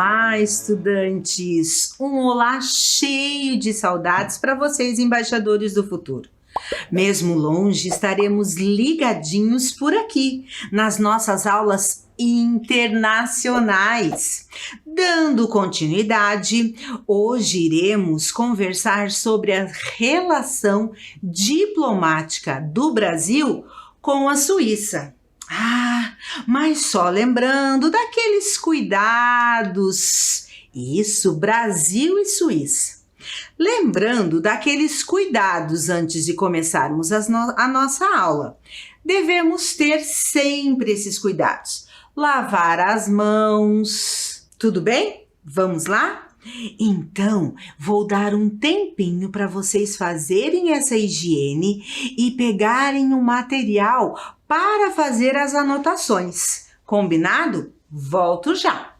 Olá, estudantes! Um olá cheio de saudades para vocês, embaixadores do futuro. Mesmo longe, estaremos ligadinhos por aqui, nas nossas aulas internacionais. Dando continuidade, hoje iremos conversar sobre a relação diplomática do Brasil com a Suíça. Mas só lembrando daqueles cuidados. Isso, Brasil e Suíça. Lembrando daqueles cuidados antes de começarmos a nossa aula. Devemos ter sempre esses cuidados. Lavar as mãos. Tudo bem? Vamos lá? Então, vou dar um tempinho para vocês fazerem essa higiene e pegarem o material para fazer as anotações. Combinado? Volto já!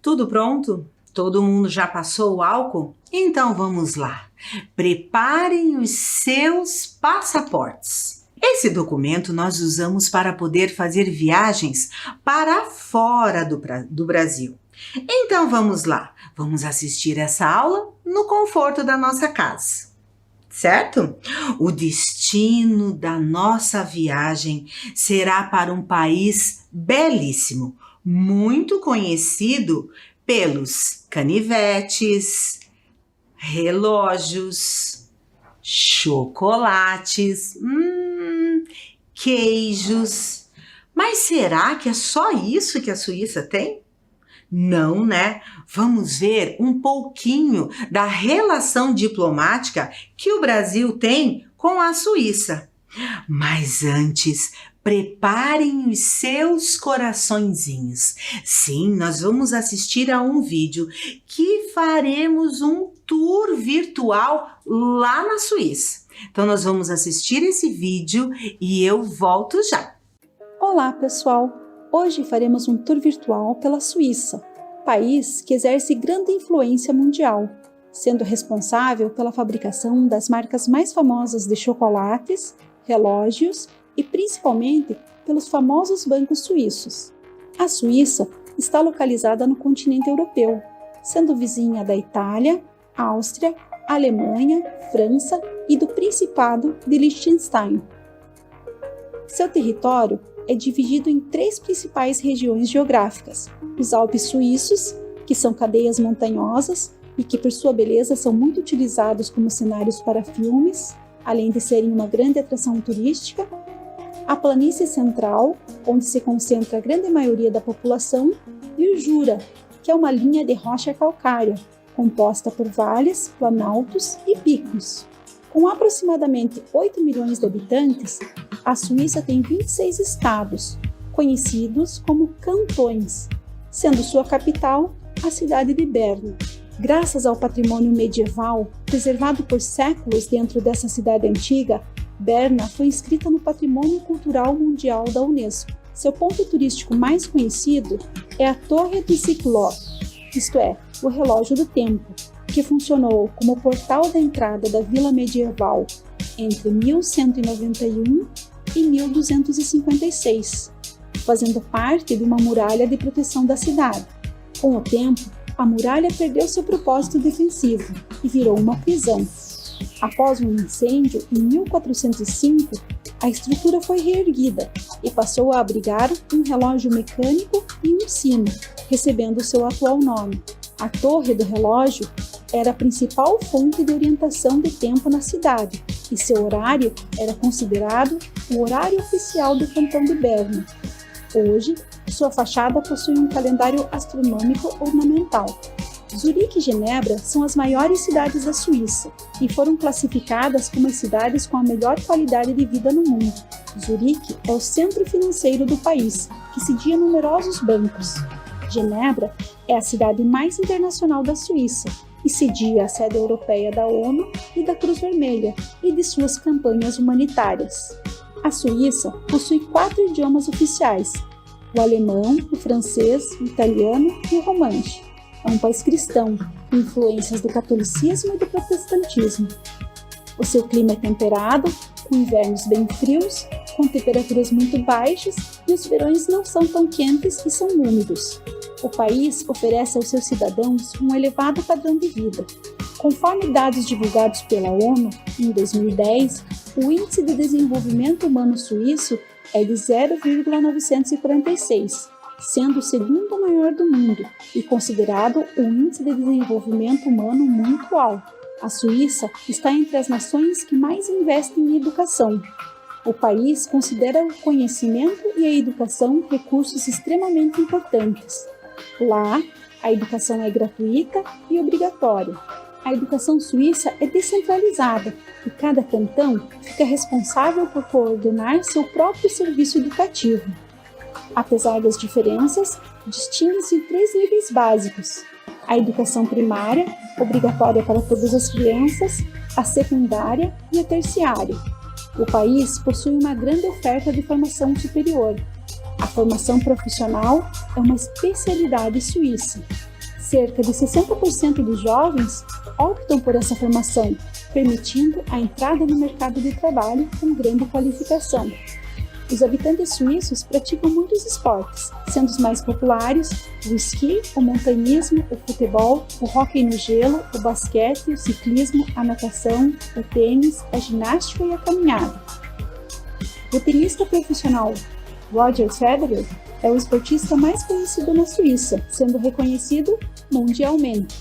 Tudo pronto? Todo mundo já passou o álcool? Então vamos lá. Preparem os seus passaportes. Esse documento nós usamos para poder fazer viagens para fora do Brasil. Então vamos lá. Vamos assistir essa aula no conforto da nossa casa. Certo? O destino da nossa viagem será para um país belíssimo, muito conhecido pelos canivetes, relógios, chocolates, queijos. Mas será que é só isso que a Suíça tem? Não, né? Vamos ver um pouquinho da relação diplomática que o Brasil tem com a Suíça. Mas antes, preparem os seus coraçõezinhos. Sim, nós vamos assistir a um vídeo que faremos um tour virtual lá na Suíça. Então nós vamos assistir esse vídeo e eu volto já. Olá, pessoal! Hoje faremos um tour virtual pela Suíça, país que exerce grande influência mundial, sendo responsável pela fabricação das marcas mais famosas de chocolates, relógios e principalmente pelos famosos bancos suíços. A Suíça está localizada no continente europeu, sendo vizinha da Itália, Áustria, Alemanha, França e do Principado de Liechtenstein. Seu território é dividido em 3 principais regiões geográficas: os Alpes suíços, que são cadeias montanhosas e que por sua beleza são muito utilizados como cenários para filmes, além de serem uma grande atração turística; a planície central, onde se concentra a grande maioria da população, e o Jura, que é uma linha de rocha calcária, composta por vales, planaltos e picos. Com aproximadamente 8 milhões de habitantes, a Suíça tem 26 estados, conhecidos como cantões, sendo sua capital a cidade de Berna. Graças ao patrimônio medieval, preservado por séculos dentro dessa cidade antiga, Berna foi inscrita no Patrimônio Cultural Mundial da Unesco. Seu ponto turístico mais conhecido é a Torre do Ciclope, isto é, o relógio do tempo, que funcionou como portal da entrada da vila medieval entre 1191 e 1256, fazendo parte de uma muralha de proteção da cidade. Com o tempo, a muralha perdeu seu propósito defensivo e virou uma prisão. Após um incêndio em 1405, a estrutura foi reerguida e passou a abrigar um relógio mecânico e um sino, recebendo seu atual nome. A torre do relógio era a principal fonte de orientação de tempo na cidade e seu horário era considerado o horário oficial do cantão de Berna. Hoje, sua fachada possui um calendário astronômico ornamental. Zurique e Genebra são as maiores cidades da Suíça e foram classificadas como as cidades com a melhor qualidade de vida no mundo. Zurique é o centro financeiro do país, que cedia numerosos bancos. Genebra é a cidade mais internacional da Suíça e cedia a sede europeia da ONU e da Cruz Vermelha e de suas campanhas humanitárias. A Suíça possui 4 idiomas oficiais: o alemão, o francês, o italiano e o romanche. É um país cristão, com influências do catolicismo e do protestantismo. O seu clima é temperado, com invernos bem frios, com temperaturas muito baixas, e os verões não são tão quentes e são úmidos. O país oferece aos seus cidadãos um elevado padrão de vida. Conforme dados divulgados pela ONU, em 2010, o Índice de Desenvolvimento Humano Suíço é de 0,946, sendo o segundo maior do mundo e considerado um índice de desenvolvimento humano muito alto. A Suíça está entre as nações que mais investem em educação. O país considera o conhecimento e a educação recursos extremamente importantes. Lá, a educação é gratuita e obrigatória. A educação suíça é descentralizada e cada cantão fica responsável por coordenar seu próprio serviço educativo. Apesar das diferenças, distingue-se em 3 níveis básicos: a educação primária, obrigatória para todas as crianças, a secundária e a terciária. O país possui uma grande oferta de formação superior. A formação profissional é uma especialidade suíça. Cerca de 60% dos jovens optam por essa formação, permitindo a entrada no mercado de trabalho com grande qualificação. Os habitantes suíços praticam muitos esportes, sendo os mais populares o esqui, o montanhismo, o futebol, o hóquei no gelo, o basquete, o ciclismo, a natação, o tênis, a ginástica e a caminhada. O tenista profissional Roger Federer é o esportista mais conhecido na Suíça, sendo reconhecido mundialmente.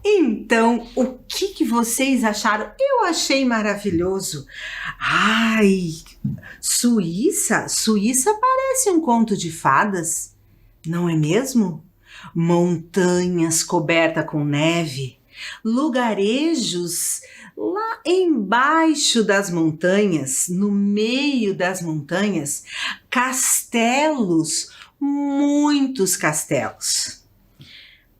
Então, o que vocês acharam? Eu achei maravilhoso. Ai, Suíça? Suíça parece um conto de fadas, não é mesmo? Montanhas cobertas com neve, lugarejos lá embaixo das montanhas, no meio das montanhas, castelos, muitos castelos.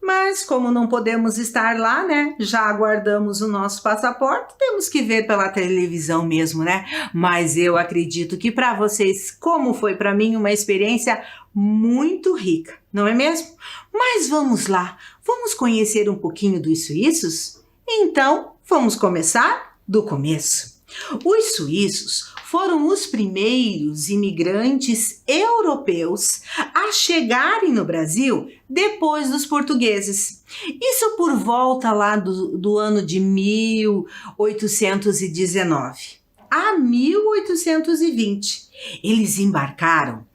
Mas como não podemos estar lá, né? Já aguardamos o nosso passaporte, temos que ver pela televisão mesmo, né? Mas eu acredito que para vocês, como foi para mim, uma experiência muito rica, não é mesmo? Mas vamos lá, vamos conhecer um pouquinho dos suíços? Então, vamos começar do começo. Os suíços foram os primeiros imigrantes europeus a chegarem no Brasil depois dos portugueses. Isso por volta lá do ano de 1819. a 1820. Eles embarcaram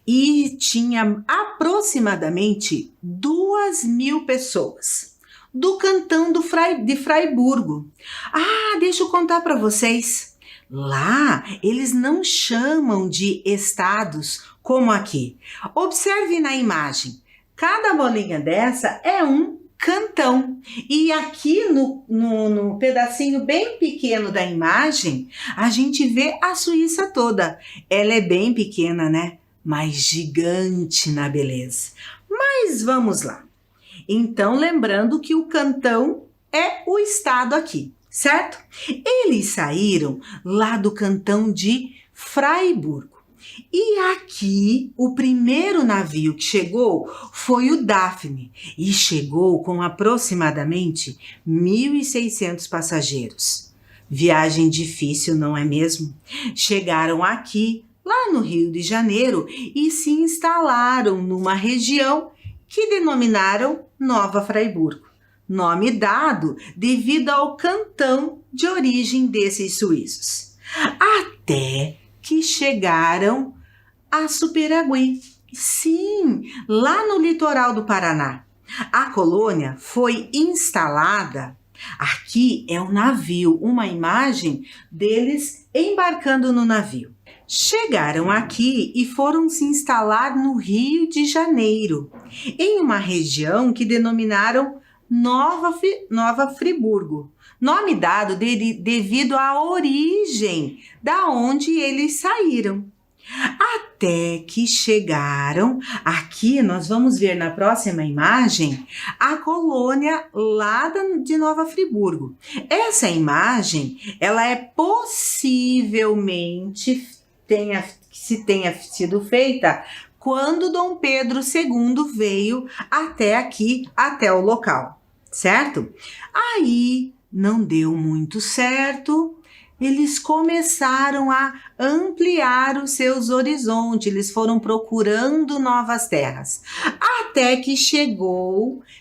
e tinha aproximadamente 2.000 pessoas do cantão de Fraiburgo. Deixa eu contar para vocês. Lá, eles não chamam de estados como aqui. Observe na imagem. Cada bolinha dessa é um cantão. E aqui no pedacinho bem pequeno da imagem, a gente vê a Suíça toda. Ela é bem pequena, né? Mas gigante na beleza. Mas vamos lá. Então, lembrando que o cantão é o estado aqui, certo? Eles saíram lá do cantão de Fraiburgo. E aqui, o primeiro navio que chegou foi o Daphne e chegou com aproximadamente 1.600 passageiros. Viagem difícil, não é mesmo? Chegaram aqui, lá no Rio de Janeiro, e se instalaram numa região que denominaram Nova Fraiburgo, nome dado devido ao cantão de origem desses suíços. Até que chegaram a Superagui. Sim, lá no litoral do Paraná. A colônia foi instalada. Aqui é um navio, uma imagem deles embarcando no navio. Chegaram aqui e foram se instalar no Rio de Janeiro, em uma região que denominaram Nova Friburgo, nome dado devido à origem da onde eles saíram. Até que chegaram, aqui nós vamos ver na próxima imagem, a colônia lá de Nova Friburgo. Essa imagem, ela é possivelmente tenha sido feita quando Dom Pedro II veio até aqui, até o local, certo? Aí não deu muito certo, eles começaram a ampliar os seus horizontes, eles foram procurando novas terras, até que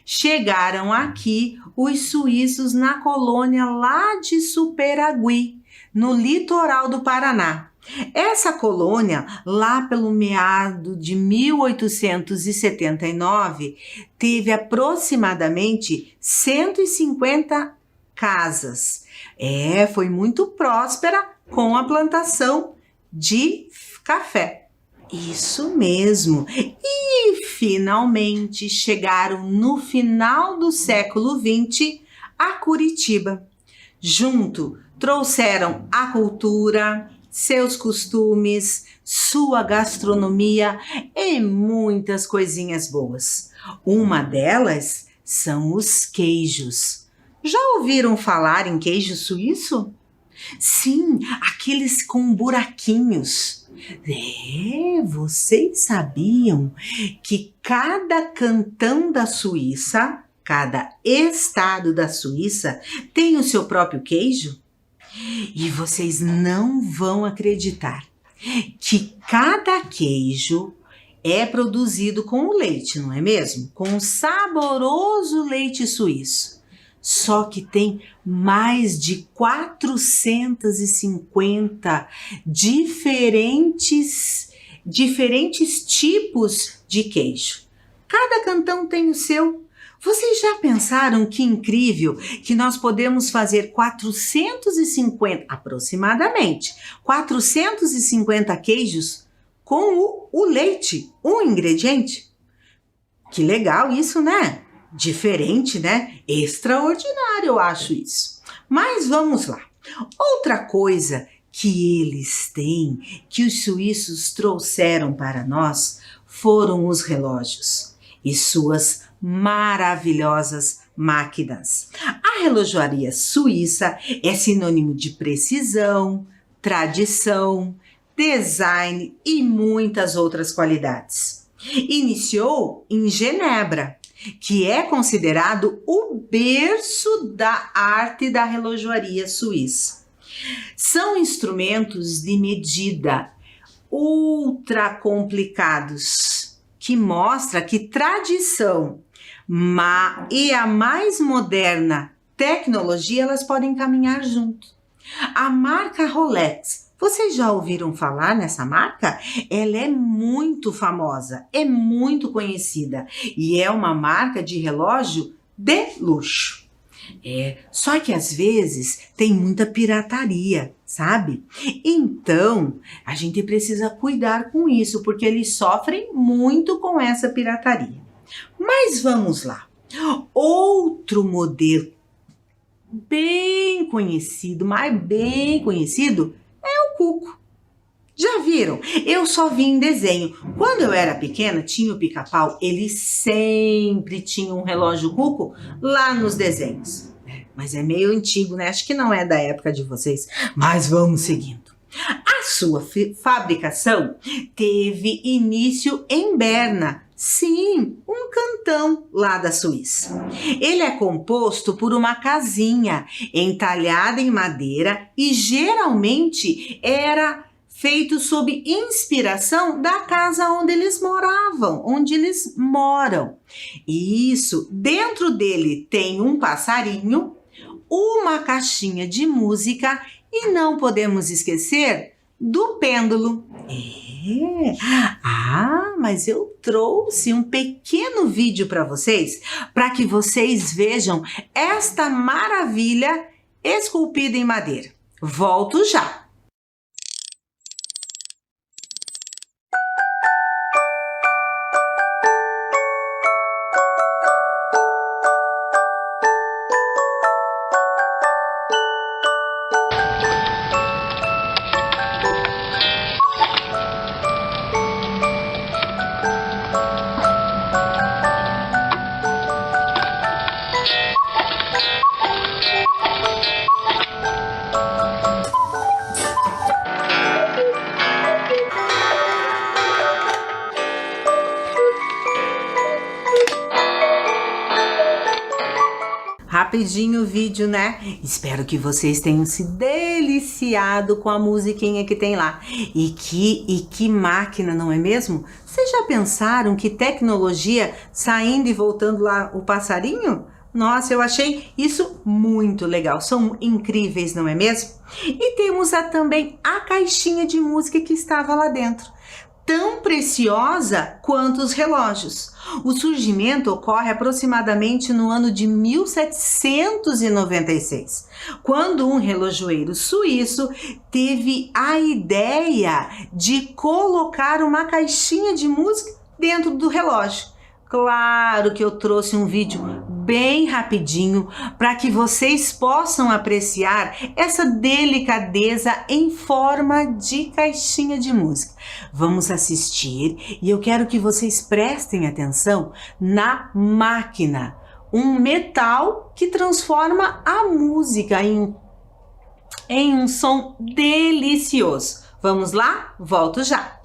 chegaram aqui os suíços na colônia lá de Superagui, no litoral do Paraná. Essa colônia, lá pelo meado de 1879, teve aproximadamente 150 casas. Foi muito próspera com a plantação de café. Isso mesmo. E finalmente chegaram no final do século XX a Curitiba. Junto trouxeram a cultura, seus costumes, sua gastronomia e muitas coisinhas boas. Uma delas são os queijos. Já ouviram falar em queijo suíço? Sim, aqueles com buraquinhos. Vocês sabiam que cada cantão da Suíça, cada estado da Suíça tem o seu próprio queijo? E vocês não vão acreditar que cada queijo é produzido com o leite, não é mesmo? Com um saboroso leite suíço. Só que tem mais de 450 diferentes tipos de queijo. Cada cantão tem o seu. Vocês já pensaram que incrível que nós podemos fazer aproximadamente 450 queijos com o leite, um ingrediente? Que legal isso, né? Diferente, né? Extraordinário, eu acho isso. Mas vamos lá. Outra coisa que eles têm, que os suíços trouxeram para nós, foram os relógios e suas maravilhosas máquinas. A relojoaria suíça é sinônimo de precisão, tradição, design e muitas outras qualidades. Iniciou em Genebra, que é considerado o berço da arte da relojoaria suíça. São instrumentos de medida ultra complicados, que mostra que tradição e a mais moderna tecnologia, elas podem caminhar junto. A marca Rolex. Vocês já ouviram falar nessa marca? Ela é muito famosa, é muito conhecida e é uma marca de relógio de luxo. Só que às vezes tem muita pirataria, sabe? Então, a gente precisa cuidar com isso, porque eles sofrem muito com essa pirataria. Mas vamos lá. Outro modelo bem conhecido, mas bem conhecido, é o Cuco. Já viram? Eu só vi em desenho. Quando eu era pequena, tinha o Pica-Pau, ele sempre tinha um relógio Cuco lá nos desenhos. Mas é meio antigo, né? Acho que não é da época de vocês. Mas vamos seguindo. A sua fabricação teve início em Berna. Sim, um cantão lá da Suíça. Ele é composto por uma casinha entalhada em madeira e geralmente era feito sob inspiração da casa onde eles moravam, onde eles moram. E isso, dentro dele tem um passarinho, uma caixinha de música e não podemos esquecer do pêndulo. Mas eu trouxe um pequeno vídeo para que vocês vejam esta maravilha esculpida em madeira. Volto já! Rapidinho o vídeo, né? Espero que vocês tenham se deliciado com a musiquinha que tem lá. E que máquina, não é mesmo? Vocês já pensaram que tecnologia saindo e voltando lá o passarinho? Nossa, eu achei isso muito legal. São incríveis, não é mesmo? E temos também a caixinha de música que estava lá dentro, tão preciosa quanto os relógios. O surgimento ocorre aproximadamente no ano de 1796, quando um relojoeiro suíço teve a ideia de colocar uma caixinha de música dentro do relógio. Claro que eu trouxe um vídeo bem rapidinho para que vocês possam apreciar essa delicadeza em forma de caixinha de música. Vamos assistir e eu quero que vocês prestem atenção na máquina, um metal que transforma a música em um som delicioso. Vamos lá? Volto já!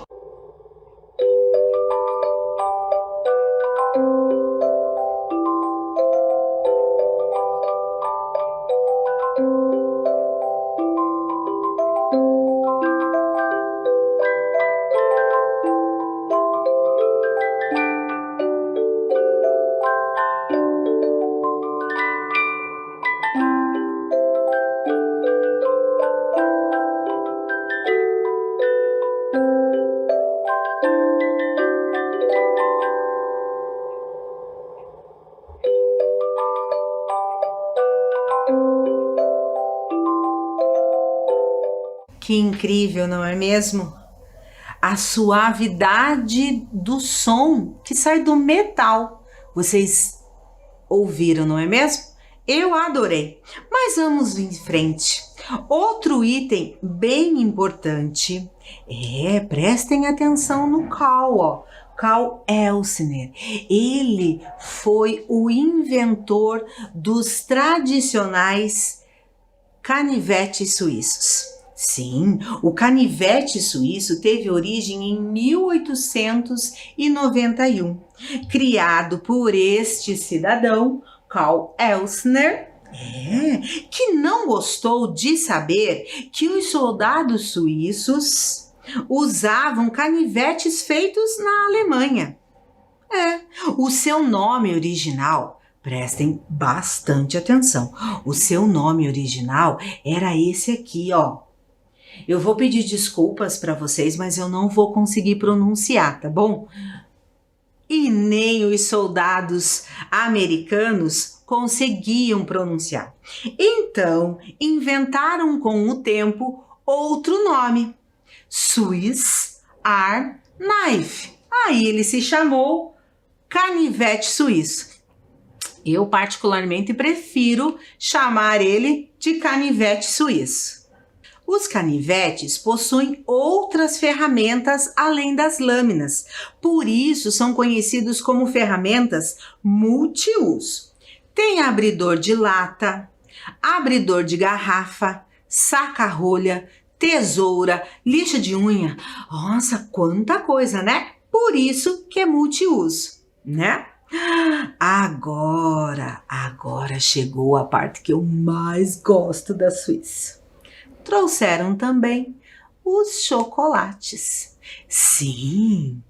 Que incrível, não é mesmo? A suavidade do som que sai do metal. Vocês ouviram, não é mesmo? Eu adorei. Mas vamos em frente. Outro item bem importante prestem atenção no Carl, ó. Carl Elsner. Ele foi o inventor dos tradicionais canivetes suíços. Sim, o canivete suíço teve origem em 1891, criado por este cidadão, Carl Elsner, que não gostou de saber que os soldados suíços usavam canivetes feitos na Alemanha. O seu nome original, Prestem bastante atenção. O seu nome original era esse aqui, ó. Eu vou pedir desculpas para vocês, mas eu não vou conseguir pronunciar, tá bom? E nem os soldados americanos conseguiam pronunciar. Então, inventaram com o tempo outro nome, Swiss Army Knife. Aí ele se chamou canivete suíço. Eu particularmente prefiro chamar ele de canivete suíço. Os canivetes possuem outras ferramentas além das lâminas, por isso são conhecidos como ferramentas multiuso. Tem abridor de lata, abridor de garrafa, saca-rolha, tesoura, lixa de unha. Nossa, quanta coisa, né? Por isso que é multiuso, né? Agora chegou a parte que eu mais gosto da Suíça. Trouxeram também os chocolates. Sim,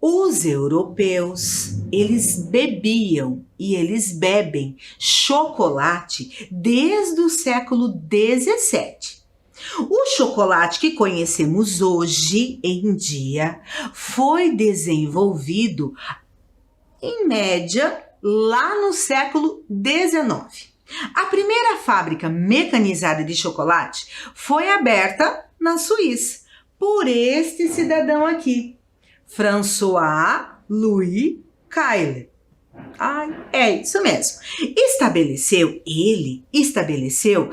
os europeus, eles bebiam e eles bebem chocolate desde o século XVII. O chocolate que conhecemos hoje em dia foi desenvolvido, em média, lá no século XIX. A primeira fábrica mecanizada de chocolate foi aberta na Suíça por este cidadão aqui, François Louis Caille. É isso mesmo. Ele estabeleceu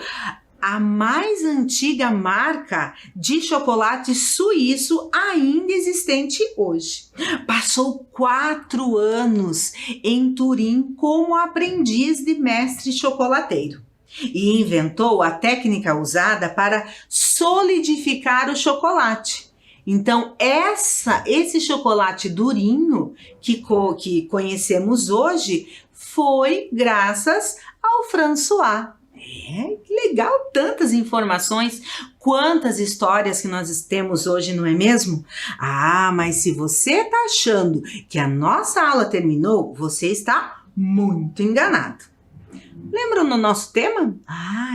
a mais antiga marca de chocolate suíço ainda existente hoje. Passou 4 anos em Turim como aprendiz de mestre chocolateiro e inventou a técnica usada para solidificar o chocolate. Então, esse chocolate durinho que conhecemos hoje foi graças ao François. Que legal, tantas informações, quantas histórias que nós temos hoje, não é mesmo? Mas se você está achando que a nossa aula terminou, você está muito enganado. Lembram do nosso tema?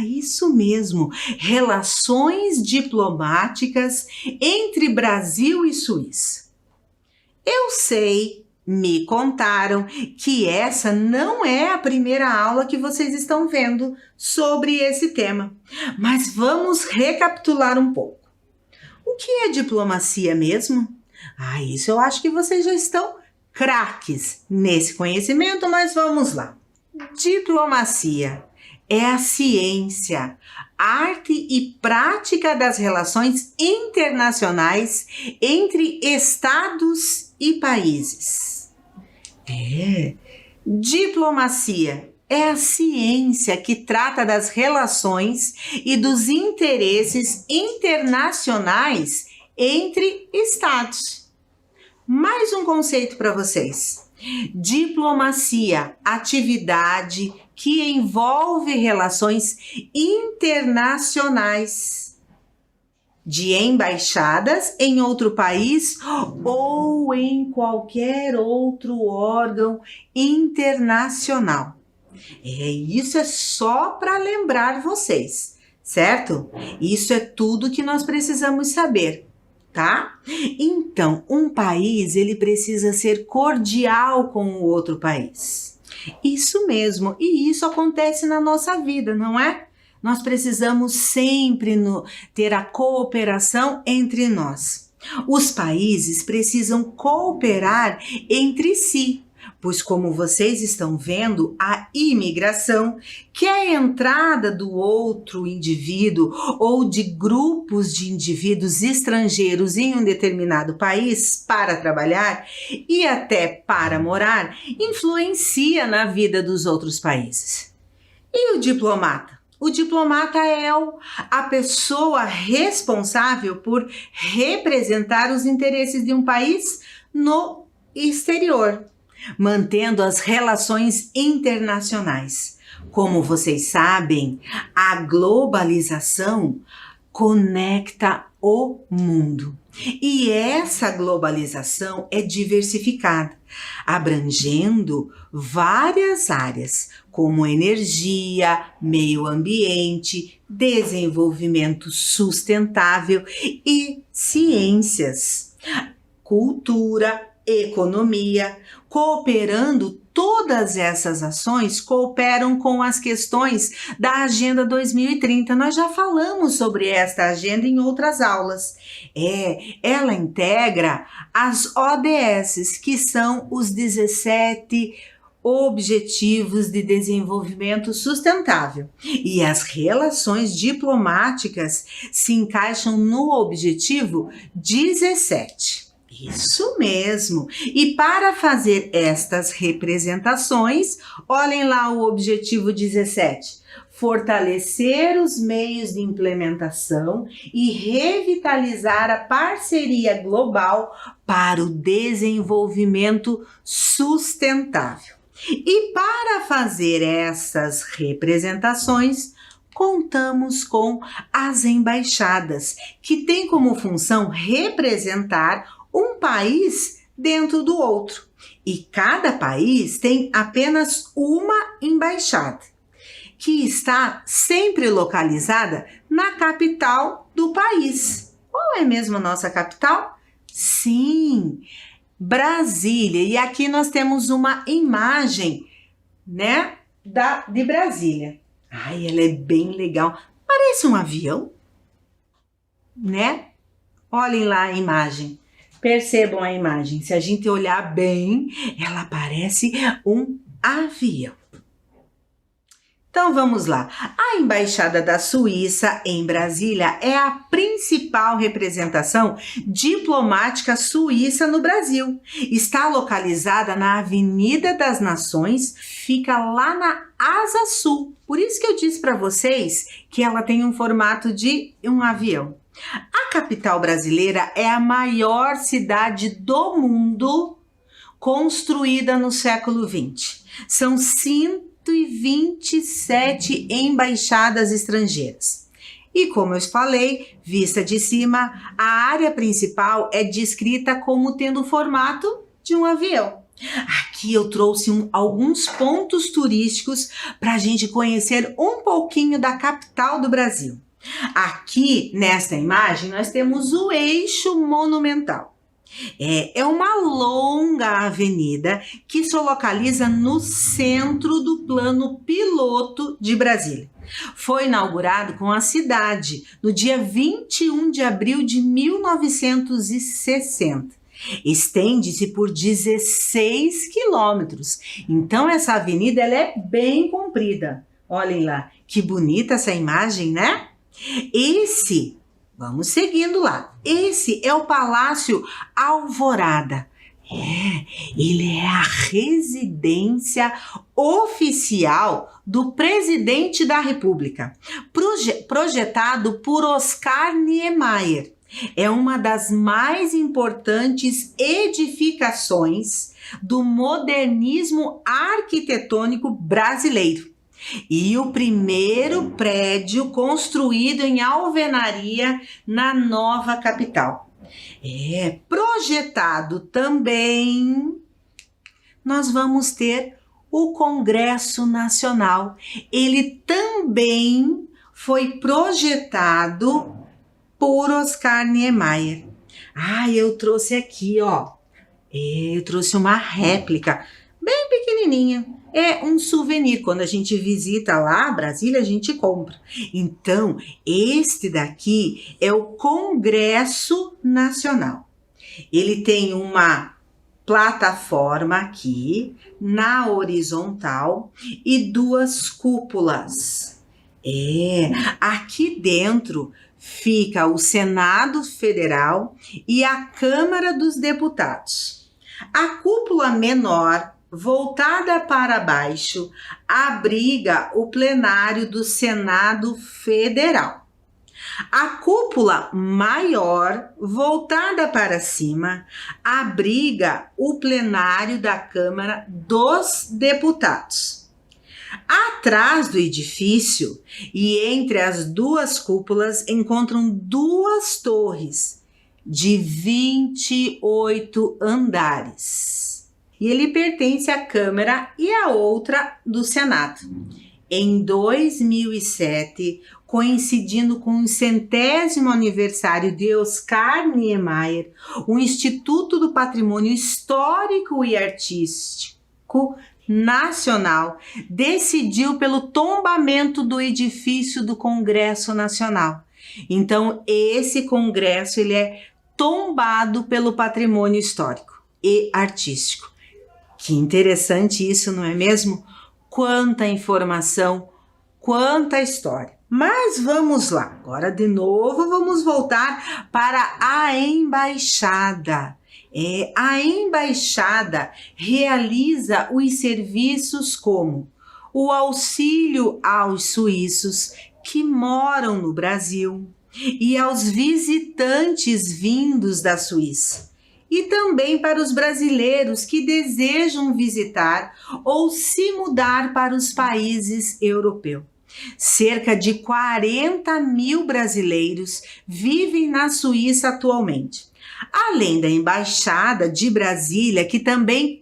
Isso mesmo, relações diplomáticas entre Brasil e Suíça. Eu sei, me contaram que essa não é a primeira aula que vocês estão vendo sobre esse tema, mas vamos recapitular um pouco. O que é diplomacia mesmo? Isso eu acho que vocês já estão craques nesse conhecimento, mas vamos lá. Diplomacia é a ciência, arte e prática das relações internacionais entre estados e países. Diplomacia é a ciência que trata das relações e dos interesses internacionais entre estados. Mais um conceito para vocês. Diplomacia, atividade que envolve relações internacionais de embaixadas em outro país ou em qualquer outro órgão internacional. Isso é só para lembrar vocês, certo? Isso é tudo que nós precisamos saber, tá? Então, um país, ele precisa ser cordial com o outro país. Isso mesmo, e isso acontece na nossa vida, não é? Nós precisamos sempre ter a cooperação entre nós. Os países precisam cooperar entre si, pois como vocês estão vendo, a imigração, que é a entrada do outro indivíduo ou de grupos de indivíduos estrangeiros em um determinado país para trabalhar e até para morar, influencia na vida dos outros países. E o diplomata? O diplomata é a pessoa responsável por representar os interesses de um país no exterior, mantendo as relações internacionais. Como vocês sabem, a globalização conecta o mundo. E essa globalização é diversificada, abrangendo várias áreas, como energia, meio ambiente, desenvolvimento sustentável e ciências, cultura, economia, cooperando. Todas essas ações cooperam com as questões da Agenda 2030. Nós já falamos sobre esta agenda em outras aulas. Ela integra as ODS, que são os 17 Objetivos de Desenvolvimento Sustentável. E as relações diplomáticas se encaixam no objetivo 17. Isso mesmo! E para fazer estas representações, olhem lá o objetivo 17. Fortalecer os meios de implementação e revitalizar a parceria global para o desenvolvimento sustentável. E para fazer essas representações, contamos com as embaixadas, que têm como função representar um país dentro do outro. E cada país tem apenas uma embaixada, que está sempre localizada na capital do país. Qual é mesmo a nossa capital? Sim, Brasília. E aqui nós temos uma imagem, né, de Brasília. Ai, ela é bem legal. Parece um avião, né? Olhem lá a imagem. Percebam a imagem. Se a gente olhar bem, ela parece um avião. Então vamos lá. A Embaixada da Suíça em Brasília é a principal representação diplomática suíça no Brasil. Está localizada na Avenida das Nações, fica lá na Asa Sul. Por isso que eu disse para vocês que ela tem um formato de um avião. A capital brasileira é a maior cidade do mundo construída no século XX. São 127 embaixadas estrangeiras. E como eu falei, vista de cima, a área principal é descrita como tendo o formato de um avião. Aqui eu trouxe alguns pontos turísticos para a gente conhecer um pouquinho da capital do Brasil. Aqui, nesta imagem, nós temos o Eixo Monumental. É uma longa avenida que se localiza no centro do plano piloto de Brasília. Foi inaugurado com a cidade no dia 21 de abril de 1960. Estende-se por 16 quilômetros. Então, essa avenida ela é bem comprida. Olhem lá, que bonita essa imagem, né? Vamos seguindo lá. Esse é o Palácio Alvorada. Ele é a residência oficial do presidente da República, projetado por Oscar Niemeyer. É uma das mais importantes edificações do modernismo arquitetônico brasileiro. E o primeiro prédio construído em alvenaria na nova capital. Projetado também, nós vamos ter o Congresso Nacional. Ele também foi projetado por Oscar Niemeyer. Eu trouxe aqui, ó. Eu trouxe uma réplica bem pequenininha. É um souvenir. Quando a gente visita lá Brasília, a gente compra. Então, este daqui é o Congresso Nacional. Ele tem uma plataforma aqui na horizontal e duas cúpulas. Aqui dentro fica o Senado Federal e a Câmara dos Deputados. A cúpula menor, voltada para baixo, abriga o plenário do Senado Federal. A cúpula maior, voltada para cima, abriga o plenário da Câmara dos Deputados. Atrás do edifício e entre as duas cúpulas encontram duas torres de 28 andares. E ele pertence à Câmara e à outra do Senado. Em 2007, coincidindo com o 100º aniversário de Oscar Niemeyer, o Instituto do Patrimônio Histórico e Artístico Nacional decidiu pelo tombamento do edifício do Congresso Nacional. Então, esse congresso ele é tombado pelo patrimônio histórico e artístico. Que interessante isso, não é mesmo? Quanta informação, quanta história. Mas vamos lá, agora de novo vamos voltar para a embaixada. A embaixada realiza os serviços como o auxílio aos suíços que moram no Brasil e aos visitantes vindos da Suíça, e também para os brasileiros que desejam visitar ou se mudar para os países europeus. Cerca de 40 mil brasileiros vivem na Suíça atualmente. Além da Embaixada de Brasília, que também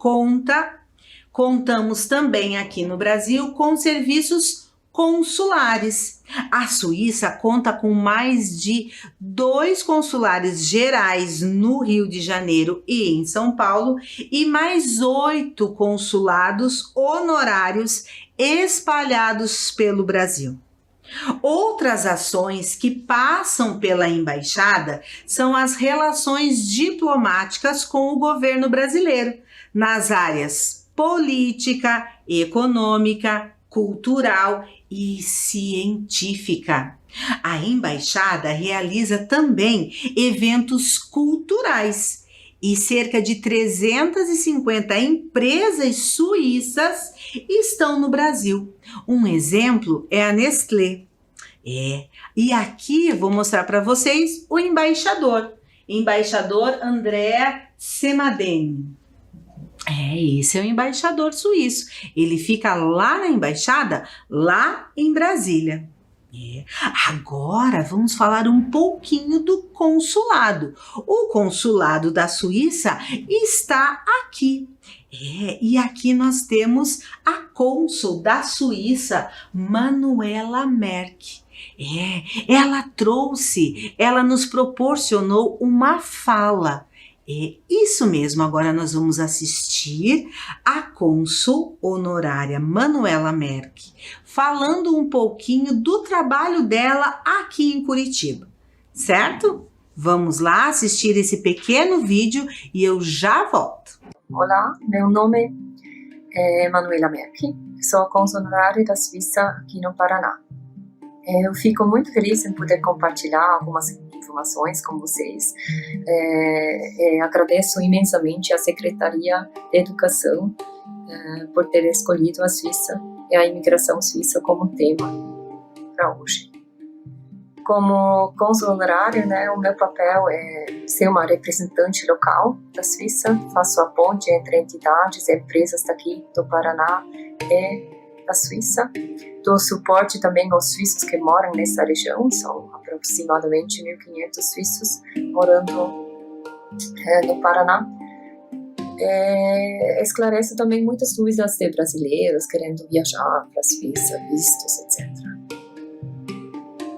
contamos também aqui no Brasil com serviços consulares. A Suíça conta com mais de 2 consulares gerais no Rio de Janeiro e em São Paulo e mais 8 consulados honorários espalhados pelo Brasil. Outras ações que passam pela embaixada são as relações diplomáticas com o governo brasileiro, nas áreas política, econômica, cultural e científica. A embaixada realiza também eventos culturais e cerca de 350 empresas suíças estão no Brasil. Um exemplo é a Nestlé. E aqui vou mostrar para vocês o embaixador André Semadeni. Esse é o embaixador suíço. Ele fica lá na embaixada, lá em Brasília. Agora vamos falar um pouquinho do consulado. O consulado da Suíça está aqui. E aqui nós temos a cônsul da Suíça, Manuela Merck. Ela nos proporcionou uma fala. Isso mesmo, agora nós vamos assistir a cônsul honorária Manuela Merck falando um pouquinho do trabalho dela aqui em Curitiba, certo? Vamos lá assistir esse pequeno vídeo e eu já volto. Olá, meu nome é Manuela Merck, sou cônsul honorária da Suíça aqui no Paraná. Eu fico muito feliz em poder compartilhar algumas informações com vocês. Agradeço imensamente à Secretaria de Educação por ter escolhido a Suíça e a imigração suíça como tema para hoje. Como cônsul honorário, o meu papel é ser uma representante local da Suíça, faço a ponte entre entidades e empresas daqui do Paraná e da Suíça. Dou suporte também aos suíços que moram nessa região, são aproximadamente 1.500 suíços morando no Paraná. Esclareço também muitas dúvidas de brasileiros querendo viajar para a Suíça, vistos, etc.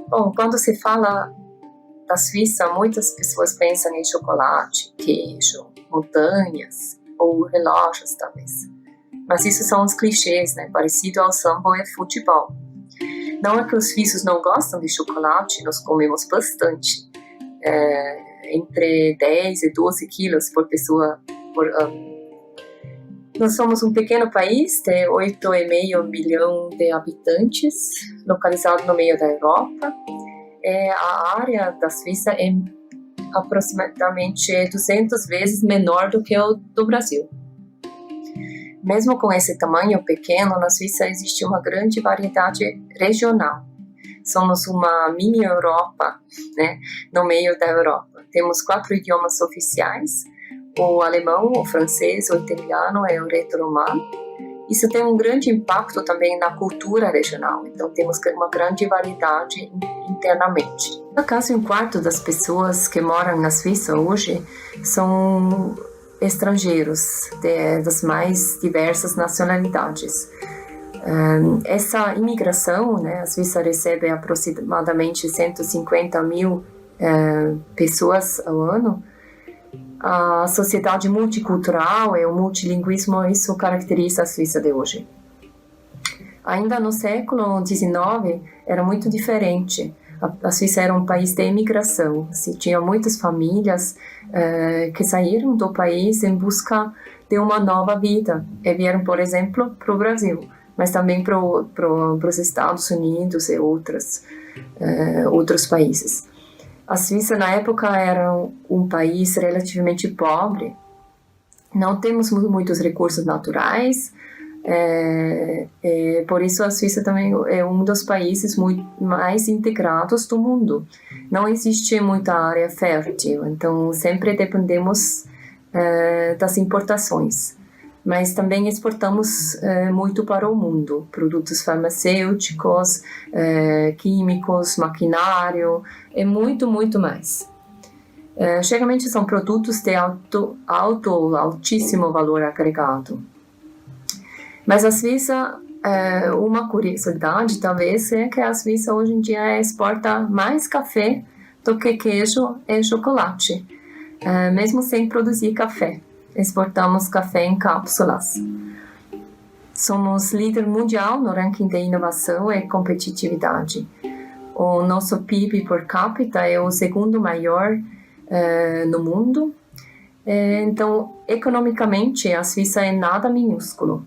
Bom, quando se fala da Suíça, muitas pessoas pensam em chocolate, queijo, montanhas ou relógios, talvez. Mas isso são os clichês, parecido ao samba e futebol. Não é que os suíços não gostam de chocolate, nós comemos bastante. Entre 10 e 12 quilos por pessoa por ano. Nós somos um pequeno país de 8,5 milhões de habitantes, localizado no meio da Europa. A área da Suíça é aproximadamente 200 vezes menor do que a do Brasil. Mesmo com esse tamanho pequeno, na Suíça existe uma grande variedade regional. Somos uma mini Europa, no meio da Europa. Temos 4 idiomas oficiais, o alemão, o francês, o italiano e o reto-romano. Isso tem um grande impacto também na cultura regional, então temos uma grande variedade internamente. Quase um quarto das pessoas que moram na Suíça hoje são estrangeiros, das mais diversas nacionalidades. Essa imigração, né, a Suíça recebe aproximadamente 150 mil pessoas ao ano. A sociedade multicultural e o multilinguismo, isso caracteriza a Suíça de hoje. Ainda no século XIX era muito diferente. A Suíça era um país de imigração. Tinha muitas famílias que saíram do país em busca de uma nova vida e vieram, por exemplo, para o Brasil, mas também para os Estados Unidos e outros países. A Suíça, na época, era um país relativamente pobre. Não temos muitos recursos naturais. Por isso, a Suíça também é um dos países mais integrados do mundo. Não existe muita área fértil, então sempre dependemos das importações. Mas também exportamos muito para o mundo, produtos farmacêuticos, químicos, maquinário e muito, muito mais. Geralmente são produtos de altíssimo valor agregado. Mas a Suíça, uma curiosidade talvez é que a Suíça hoje em dia exporta mais café do que queijo e chocolate, mesmo sem produzir café. Exportamos café em cápsulas. Somos líder mundial no ranking de inovação e competitividade. O nosso PIB por capita é o segundo maior no mundo. Então, economicamente, a Suíça é nada minúsculo.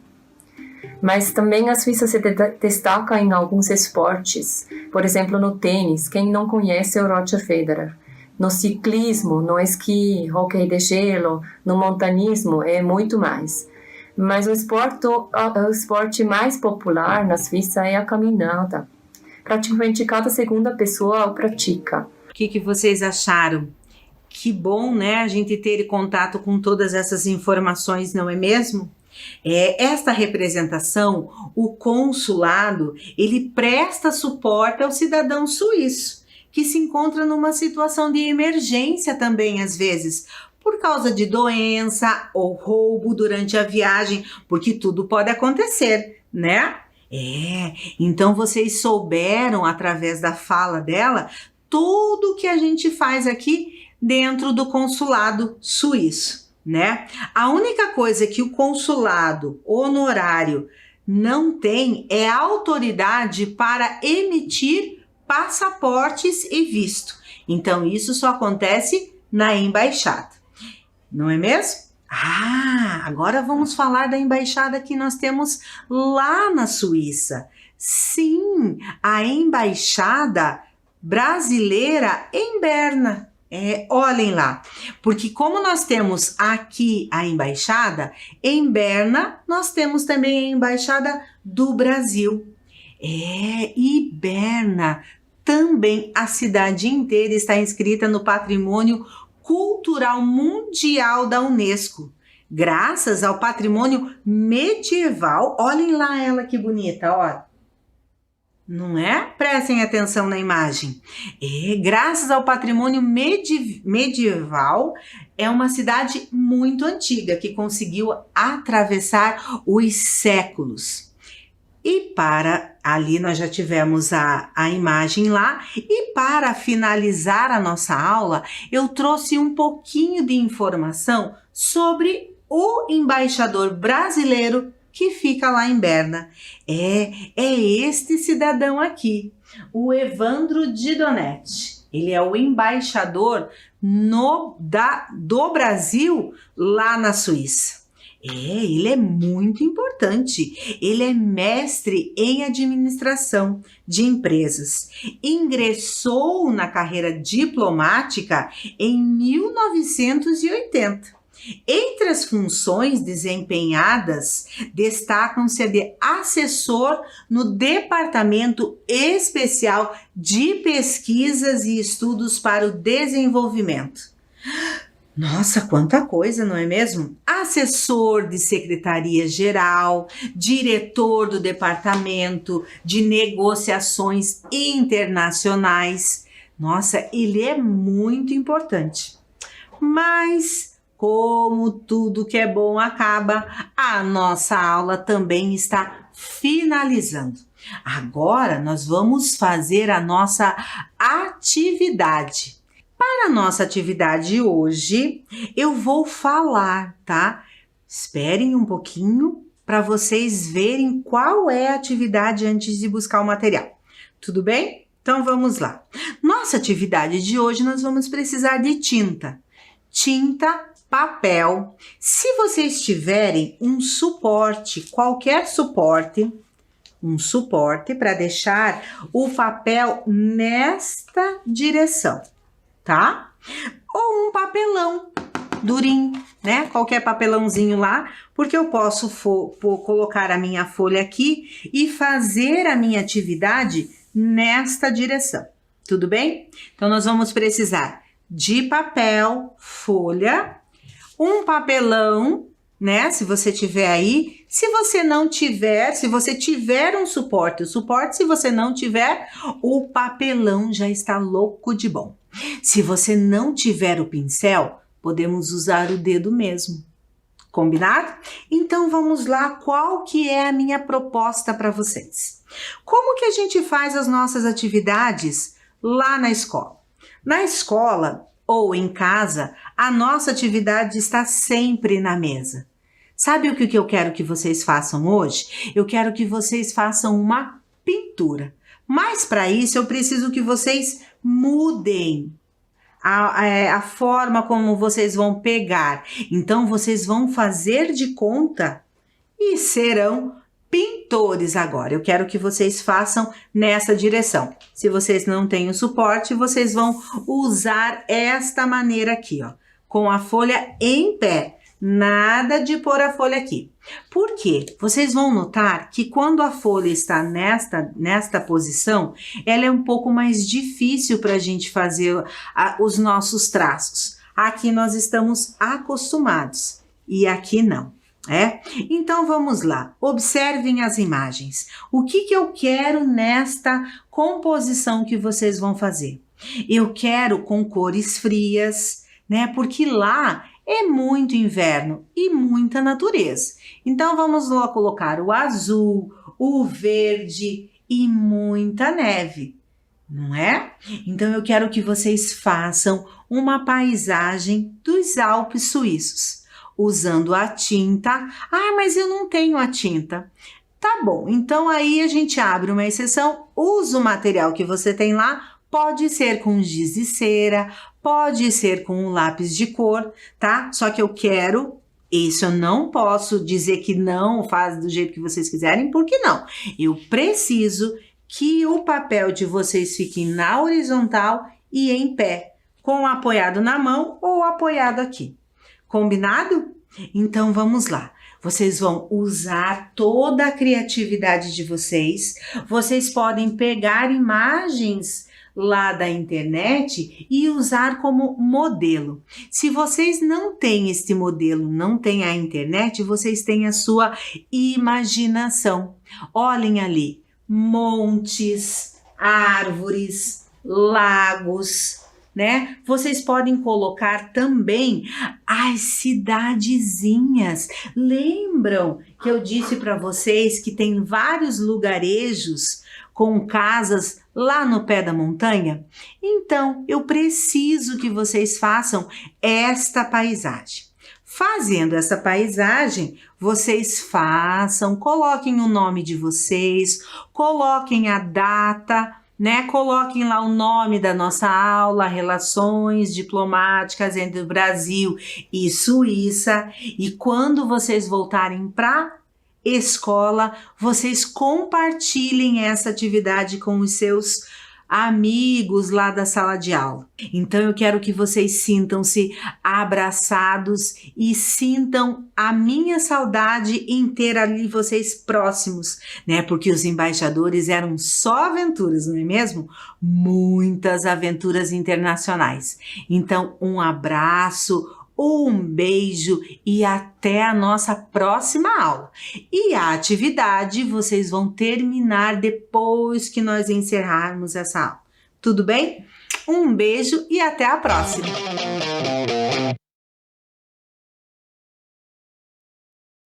Mas também a Suíça se destaca em alguns esportes. Por exemplo, no tênis. Quem não conhece o Roger Federer? No ciclismo, no esqui, hóquei de gelo, no montanismo e muito mais. Mas o esporte mais popular na Suíça é a caminhada. Praticamente cada segunda pessoa o pratica. O que vocês acharam? Que bom, né, a gente ter contato com todas essas informações, não é mesmo? Esta representação, o consulado, ele presta suporte ao cidadão suíço, que se encontra numa situação de emergência também, às vezes, por causa de doença ou roubo durante a viagem, porque tudo pode acontecer, né? Então vocês souberam, através da fala dela, tudo o que a gente faz aqui dentro do consulado suíço, né? A única coisa que o consulado honorário não tem é autoridade para emitir passaportes e visto. Então, isso só acontece na embaixada. Não é mesmo? Agora vamos falar da embaixada que nós temos lá na Suíça. Sim, a embaixada brasileira em Berna. Olhem lá, porque como nós temos aqui a embaixada, em Berna nós temos também a embaixada do Brasil. E Berna também, a cidade inteira está inscrita no Patrimônio Cultural Mundial da Unesco, graças ao patrimônio medieval. Olhem lá ela que bonita, ó. Não é? Prestem atenção na imagem. Graças ao patrimônio medieval, é uma cidade muito antiga que conseguiu atravessar os séculos. E ali nós já tivemos a imagem lá, e para finalizar a nossa aula, eu trouxe um pouquinho de informação sobre o embaixador brasileiro que fica lá em Berna. É este cidadão aqui, o Evandro Di Donetti. Ele é o embaixador do Brasil lá na Suíça. Ele é muito importante. Ele é mestre em administração de empresas. Ingressou na carreira diplomática em 1980. Entre as funções desempenhadas, destacam-se a de assessor no Departamento Especial de Pesquisas e Estudos para o Desenvolvimento. Nossa, quanta coisa, não é mesmo? assessor de secretaria-geral, diretor do departamento de negociações internacionais. Nossa, ele é muito importante. Mas, como tudo que é bom acaba, a nossa aula também está finalizando. Agora nós vamos fazer a nossa atividade. Para a nossa atividade hoje, eu vou falar, tá? Esperem um pouquinho para vocês verem qual é a atividade antes de buscar o material. Tudo bem? Então vamos lá. Nossa atividade de hoje nós vamos precisar de tinta. Tinta, papel. Se vocês tiverem um suporte, qualquer suporte, um suporte para deixar o papel nesta direção, tá? Ou um papelão durinho, né? Qualquer papelãozinho lá, porque eu posso colocar a minha folha aqui e fazer a minha atividade nesta direção. Tudo bem? Então, nós vamos precisar de papel, folha, um papelão, né? Se você tiver aí. Se você não tiver, se você tiver um suporte, o suporte, se você não tiver, o papelão já está louco de bom. Se você não tiver o pincel, podemos usar o dedo mesmo. Combinado? Então vamos lá, qual que é a minha proposta para vocês? Como que a gente faz as nossas atividades lá na escola? Na escola ou em casa, a nossa atividade está sempre na mesa. Sabe o que eu quero que vocês façam hoje? Eu quero que vocês façam uma pintura. Mas para isso eu preciso que vocês mudem a forma como vocês vão pegar. Então vocês vão fazer de conta e serão pintores agora. Eu quero que vocês façam nessa direção. Se vocês não têm o suporte, vocês vão usar esta maneira aqui, ó, com a folha em pé. Nada de pôr a folha aqui. Por quê? Vocês vão notar que quando a folha está nesta posição, ela é um pouco mais difícil para a gente fazer os nossos traços. Aqui nós estamos acostumados e aqui não. Então vamos lá, observem as imagens. O que eu quero nesta composição que vocês vão fazer? Eu quero com cores frias, né? Porque lá é muito inverno e muita natureza. Então vamos lá colocar o azul, o verde e muita neve, não é? Então eu quero que vocês façam uma paisagem dos Alpes suíços, usando a tinta. Ah, mas eu não tenho a tinta. Tá bom, então aí a gente abre uma exceção, usa o material que você tem lá, pode ser com giz de cera, pode ser com um lápis de cor, tá? Só que eu quero, isso eu não posso dizer que não faz do jeito que vocês quiserem, porque não. Eu preciso que o papel de vocês fique na horizontal e em pé, com apoiado na mão ou apoiado aqui. Combinado? Então vamos lá. Vocês vão usar toda a criatividade de vocês. Vocês podem pegar imagens lá da internet e usar como modelo. Se vocês não têm este modelo, não têm a internet, vocês têm a sua imaginação. Olhem ali, montes, árvores, lagos, né? Vocês podem colocar também as cidadezinhas. Lembram que eu disse para vocês que tem vários lugarejos com casas lá no pé da montanha? Então, eu preciso que vocês façam esta paisagem. Fazendo essa paisagem, vocês coloquem o nome de vocês, coloquem a data, né? Coloquem lá o nome da nossa aula, Relações Diplomáticas entre o Brasil e Suíça. E quando vocês voltarem para escola, vocês compartilhem essa atividade com os seus amigos lá da sala de aula. Então eu quero que vocês sintam-se abraçados e sintam a minha saudade em ter ali vocês próximos, né? Porque os embaixadores eram só aventuras, não é mesmo? Muitas aventuras internacionais. Então um abraço, Um beijo e até a nossa próxima aula. E a atividade vocês vão terminar depois que nós encerrarmos essa aula. Tudo bem? Um beijo e até a próxima!